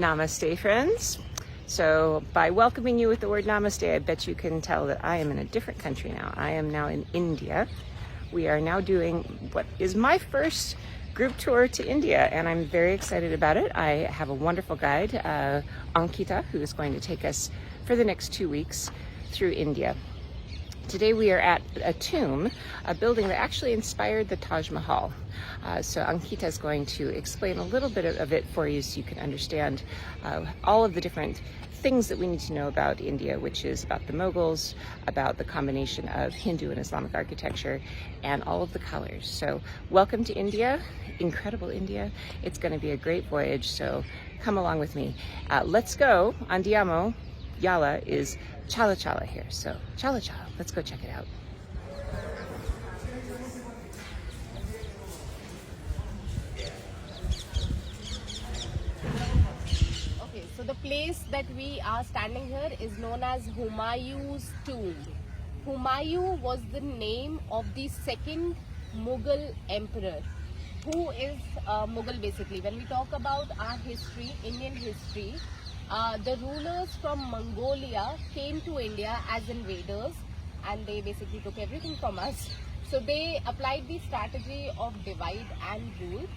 Namaste, friends. So by welcoming you with the word namaste, I bet you can tell that I am in a different country now. I am now in India. We are now doing what is my first group tour to India, and I'm very excited about it. I have a wonderful guide, Ankita, who is going to take us for the next 2 weeks through India. Today we are at a tomb, a building that actually inspired the Taj Mahal. So Ankita is going to explain a little bit of it for you so you can understand all of the different things that we need to know about India, which is about the Moguls, about the combination of Hindu and Islamic architecture, and all of the colors. So welcome to India, incredible India. It's going to be a great voyage, so come along with me. Let's go. Andiamo, Yala is Chala Chala here. So Chala Chala, let's go check it out. Okay, so the place that we are standing here is known as Humayun's tomb. Humayun was the name of the second Mughal emperor. Who is Mughal basically? When we talk about our history, Indian history, the rulers from Mongolia came to India as invaders and they basically took everything from us. So they applied the strategy of divide and rule.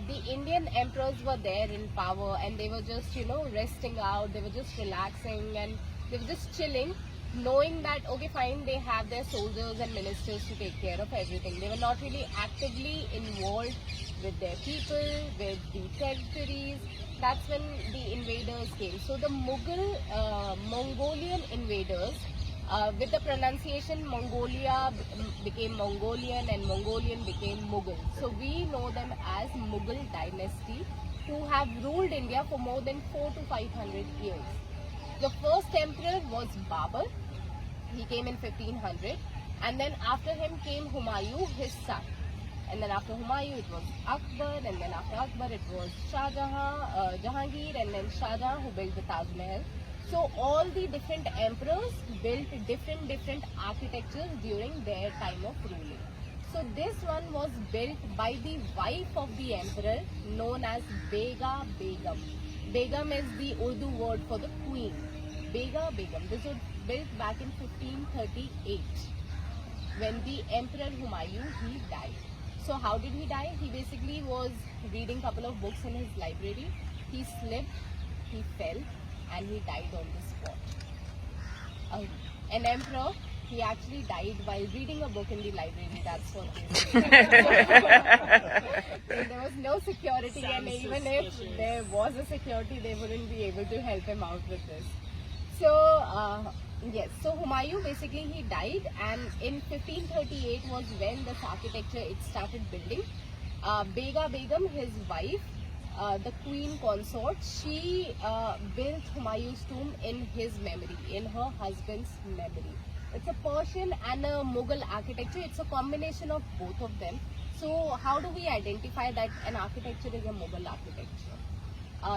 The Indian emperors were there in power and they were just, resting out, they were just relaxing and they were just chilling, knowing that, okay, fine, they have their soldiers and ministers to take care of everything. They were not really actively involved with their people, with the territories. That's when the invaders came. So the Mongolian invaders, with the pronunciation Mongolia became Mongolian and Mongolian became Mughal. So we know them as Mughal dynasty who have ruled India for more than 400 to 500 years. The first emperor was Babur. He came in 1500 and then after him came Humayun, his son. And then after Humayun it was Akbar, and then after Akbar it was Jahangir, and then Shah Jahan who built the Taj Mahal. So all the different emperors built different architectures during their time of ruling. So this one was built by the wife of the emperor known as Bega Begum. Begum is the Urdu word for the queen. Bega Begum. This was built back in 1538 when the Emperor Humayun, he died. So how did he die? He basically was reading a couple of books in his library. He slipped, he fell, and he died on the spot. An emperor, he actually died while reading a book in the library. That's what they say. There was no security, and even if there was a security, they wouldn't be able to help him out with this. So yes, so Humayun basically he died, and in 1538 was when this architecture it started building. Bega Begum, his wife, the queen consort, she built Humayun's tomb in his memory, in her husband's memory. It's a Persian and a Mughal architecture. It's a combination of both of them. So how do we identify that an architecture is a Mughal architecture?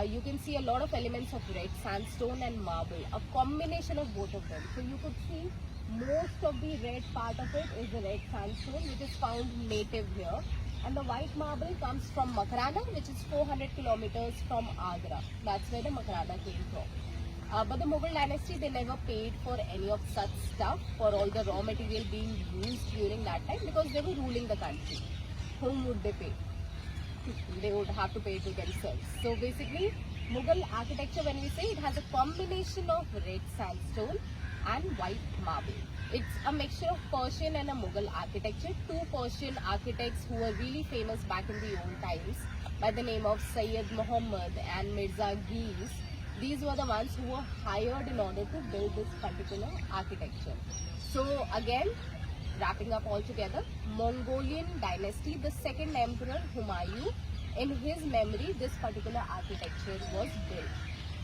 You can see a lot of elements of red sandstone and marble, a combination of both of them. So you could see most of the red part of it is the red sandstone, which is found native here. And the white marble comes from Makarana, which is 400 kilometers from Agra. That's where the Makarana came from. But the Mughal dynasty, they never paid for any of such stuff, for all the raw material being used during that time, because they were ruling the country. Whom would they pay? They would have to pay to themselves. So basically, Mughal architecture, when we say, it has a combination of red sandstone and white marble. It's a mixture of Persian and a Mughal architecture. Two Persian architects who were really famous back in the old times by the name of Sayyid Muhammad and Mirza Ghis. These were the ones who were hired in order to build this particular architecture. So again, wrapping up all together, Mongolian dynasty, the second emperor Humayun, in his memory, this particular architecture was built.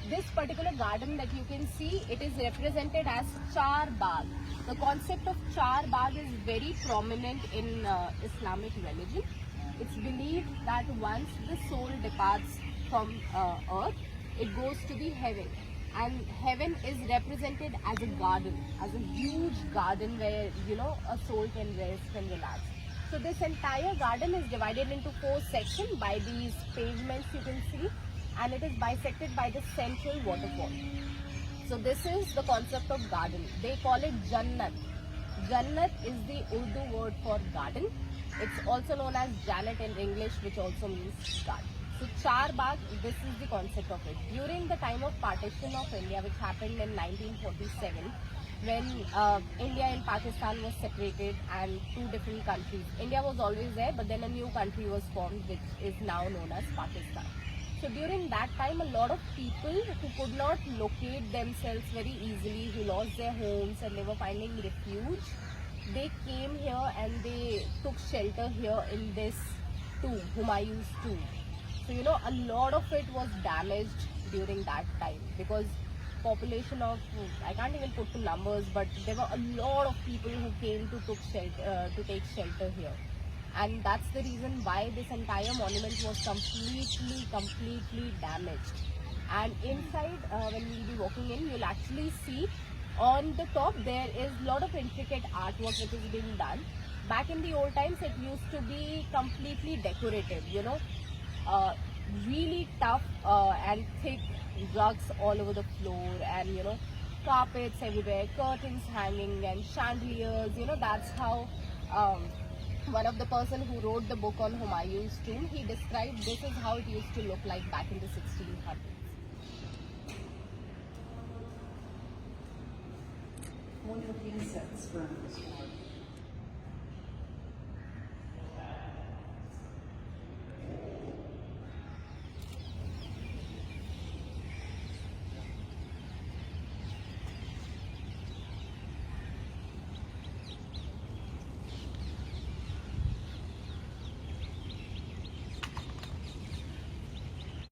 This particular garden that you can see, it is represented as Char Bagh. The concept of Char Bagh is very prominent in Islamic religion. It's believed that once the soul departs from earth, it goes to the heaven. And heaven is represented as a garden, as a huge garden where, a soul can rest and relax. So this entire garden is divided into 4 sections by these pavements you can see. and it is bisected by the central waterfall. So this is the concept of garden. They call it Jannat. Jannat is the Urdu word for garden. It's also known as Janet in English, which also means garden. So Char Bagh, this is the concept of it. During the time of partition of India, which happened in 1947, when India and Pakistan was separated and two different countries. India was always there, but then a new country was formed, which is now known as Pakistan. So during that time, a lot of people who could not locate themselves very easily, who lost their homes and they were finding refuge, they came here and they took shelter here in this tomb, Humayun's tomb. So a lot of it was damaged during that time because population of, I can't even put the numbers, but there were a lot of people who came to take shelter here. And that's the reason why this entire monument was completely damaged. And inside, when we'll be walking in, you'll actually see on the top there is a lot of intricate artwork which is being done. Back in the old times, it used to be completely decorative, really tough and thick rugs all over the floor, and carpets everywhere, curtains hanging and chandeliers. That's how one of the person who wrote the book on Humayun's tomb, he described this is how it used to look like back in the 1600s. Wonderful insects from this one.